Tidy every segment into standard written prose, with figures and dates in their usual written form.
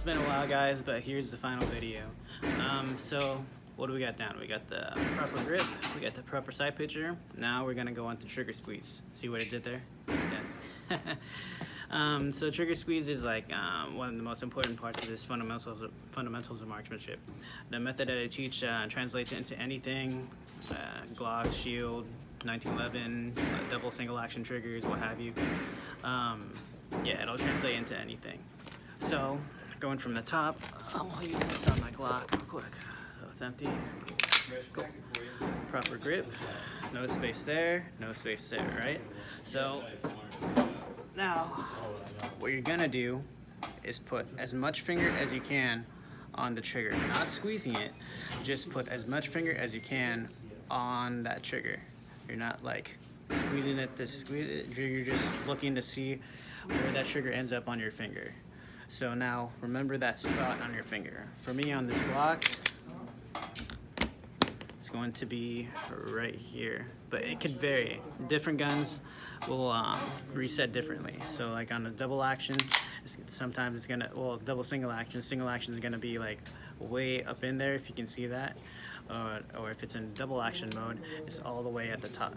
been a while, guys, but here's the final video. So what do we got down? We got the proper grip, we got the proper sight picture. Now we're gonna go on to trigger squeeze. See what it did there? Yeah. So trigger squeeze is like one of the most important parts of this fundamentals of marksmanship. The method that I teach translates into anything, Glock, shield, 1911, double single action triggers, what have you. Yeah, it'll translate into anything. So going from the top, I'll use this on my Glock real quick. So it's empty. Cool. Proper grip, no space there, no space there, right? So now what you're gonna do is put as much finger as you can on the trigger, not squeezing it, just put as much finger as you can on that trigger. You're not like squeezing it to squeeze it, you're just looking to see where that trigger ends up on your finger. So now remember that spot on your finger. For me on this Glock, it's going to be right here, but it could vary. Different guns will reset differently. So like on a double action, sometimes it's gonna, well, double single action is gonna be like way up in there, if you can see that. Or if it's in double action mode, it's all the way at the top,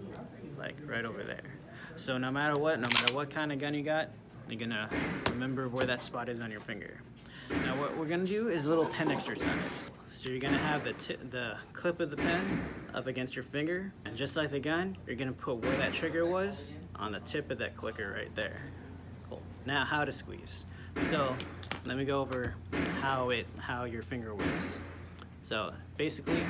like right over there. So no matter what kind of gun you got, you're gonna remember where that spot is on your finger. Now what we're gonna do is a little pen exercise. So you're gonna have the clip of the pen up against your finger, and just like the gun, you're gonna put where that trigger was on the tip of that clicker right there. Cool. Now how to squeeze. So let me go over how your finger works. So basically,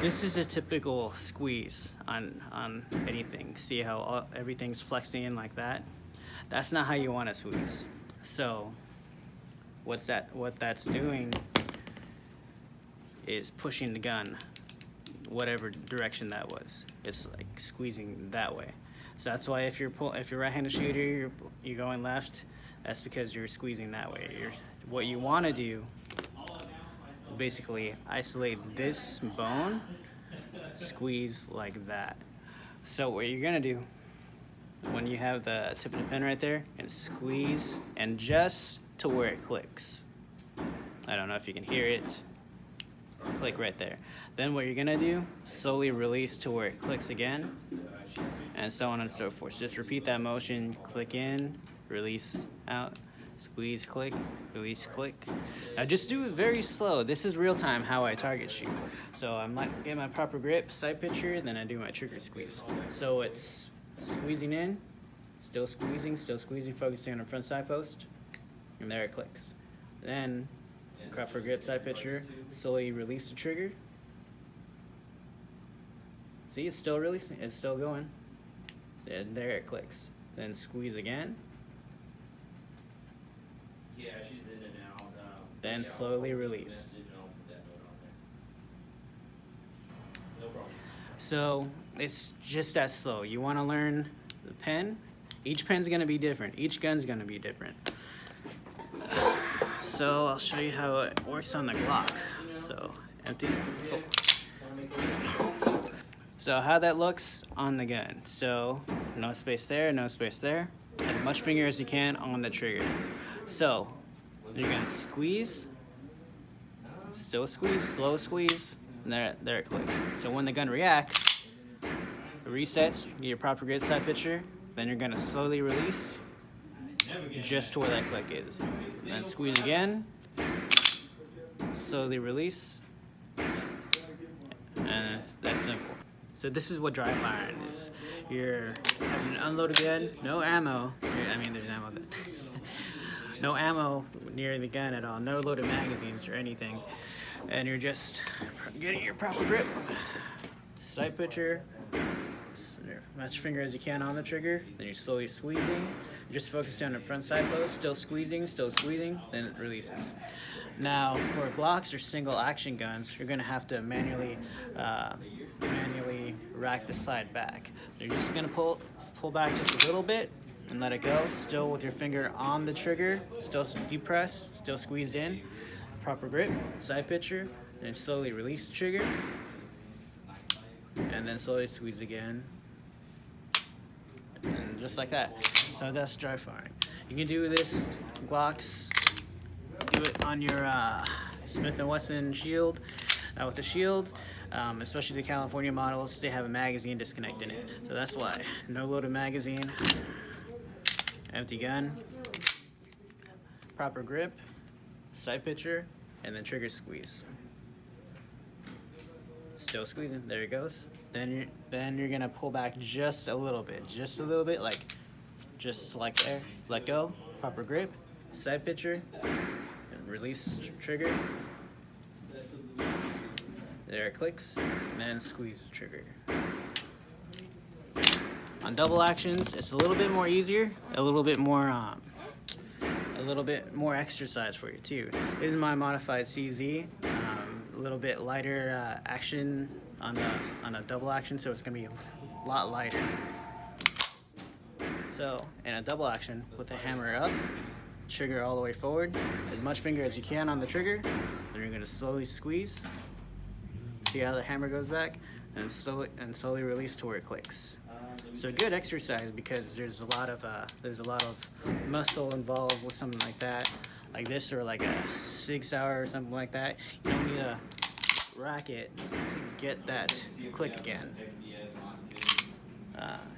this is a typical squeeze on anything. See how everything's flexing in like that? That's not how you want to squeeze. So what that's doing is pushing the gun whatever direction that was. It's like squeezing that way. So that's why if you're right-handed shooter, you're going left, that's because you're squeezing that way. What you want to do, basically isolate this bone, squeeze like that. So what you're gonna do when you have the tip of the pen right there, and squeeze and just to where it clicks. I don't know if you can hear it. Click right there. Then what you're gonna do, slowly release to where it clicks again, and so on and so forth. Just repeat that motion, click in, release out, squeeze, click, release, click. Now just do it very slow. This is real time how I target shoot. So I'm like, get my proper grip, sight picture, then I do my trigger squeeze. So it's squeezing in, still squeezing, focusing on the front side post, and there it clicks. Then proper grip, sight picture, slowly release the trigger. See, it's still releasing, it's still going. And there it clicks. Then squeeze again. Yeah, she's in and out. Then slowly release. No problem. So it's just that slow. You want to learn the pen. Each pen's going to be different. Each gun's going to be different. So I'll show you how it works on the Glock. So empty. Oh. So how that looks on the gun. So no space there, no space there. As much finger as you can on the trigger. So you're gonna squeeze, still squeeze, slow squeeze, and there it clicks. So when the gun reacts, it resets, get your proper grip sight picture, then you're gonna slowly release just to where that click is. Then squeeze again, slowly release, and it's that simple. So this is what dry firing is. You're having an unloaded gun, no ammo. I mean, there's ammo there. No ammo near the gun at all, no loaded magazines or anything. And you're just getting your proper grip, sight picture, much finger as you can on the trigger, then you're slowly squeezing. You're just focused on the front side post, still squeezing, then it releases. Now, for Glocks or single action guns, you're gonna have to manually rack the slide back. So you're just gonna pull back just a little bit, and let it go, still with your finger on the trigger, still depress, still squeezed in, proper grip, side picture, and slowly release the trigger, and then slowly squeeze again, and just like that. So that's dry firing. You can do this Glocks, do it on your Smith & Wesson shield. With the shield, especially the California models, they have a magazine disconnect in it. So that's why. No loaded magazine, empty gun, proper grip, sight picture, and then trigger squeeze. Still squeezing. There it goes. Then you're gonna pull back just a little bit, like just like there. Let go. Proper grip, sight picture, and release trigger. There it clicks, and then squeeze the trigger. On double actions, it's a little bit more easier, a little bit more exercise for you too. This is my modified CZ, a little bit lighter action on a double action, so it's gonna be a lot lighter. So in a double action, put the hammer up, trigger all the way forward, as much finger as you can on the trigger, then you're gonna slowly squeeze. See how the hammer goes back, and slowly release to where it clicks. So good exercise because there's a lot of muscle involved with something like that, like this or like a Sig Sauer or something like that. You don't need a racket to get that click again.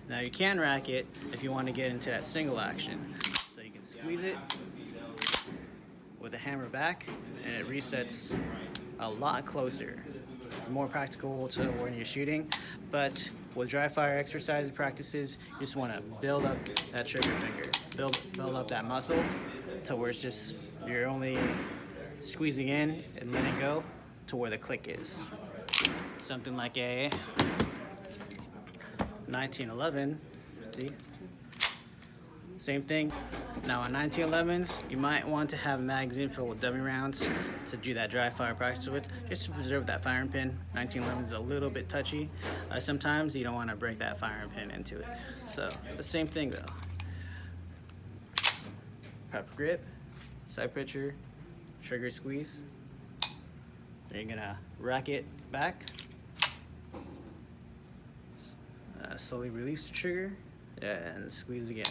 Now you can rack it if you want to get into that single action. So you can squeeze it with the hammer back, and it resets a lot closer. More practical to when you're shooting, but with dry fire exercise practices, you just want to build up that trigger finger, build up that muscle to where it's just you're only squeezing in and letting go to where the click is. Something like a 1911, see? Same thing. Now on 1911s, you might want to have a magazine filled with dummy rounds to do that dry fire practice with, just to preserve that firing pin. 1911 is a little bit touchy. Sometimes you don't want to break that firing pin into it. So the same thing though. Proper grip, sight picture, trigger squeeze. Then you're gonna rack it back. Slowly release the trigger and squeeze again.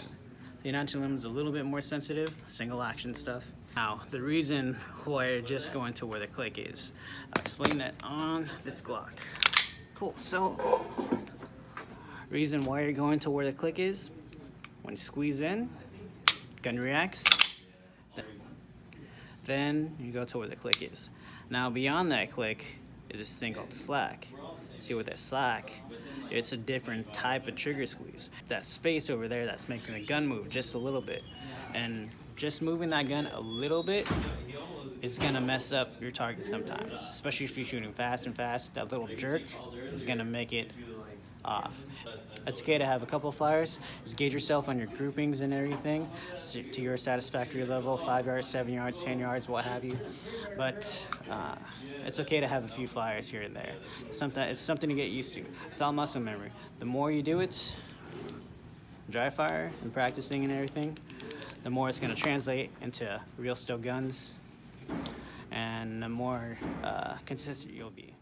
The 1911 is a little bit more sensitive, single action stuff. Now, the reason why you're just going to where the click is, I'll explain that on this Glock. Cool, so, reason why you're going to where the click is, when you squeeze in, gun reacts, then you go to where the click is. Now, beyond that click is this thing called slack. See with that slack, it's a different type of trigger squeeze. That space over there that's making the gun move just a little bit. And just moving that gun a little bit is gonna mess up your target sometimes. Especially if you're shooting fast and fast, that little jerk is gonna make it off. It's okay to have a couple of flyers. Just gauge yourself on your groupings and everything to your satisfactory level, 5 yards, 7 yards, 10 yards, what have you. But it's okay to have a few flyers here and there. It's something to get used to. It's all muscle memory. The more you do it, dry fire and practicing and everything, the more it's going to translate into real steel guns, and the more consistent you'll be.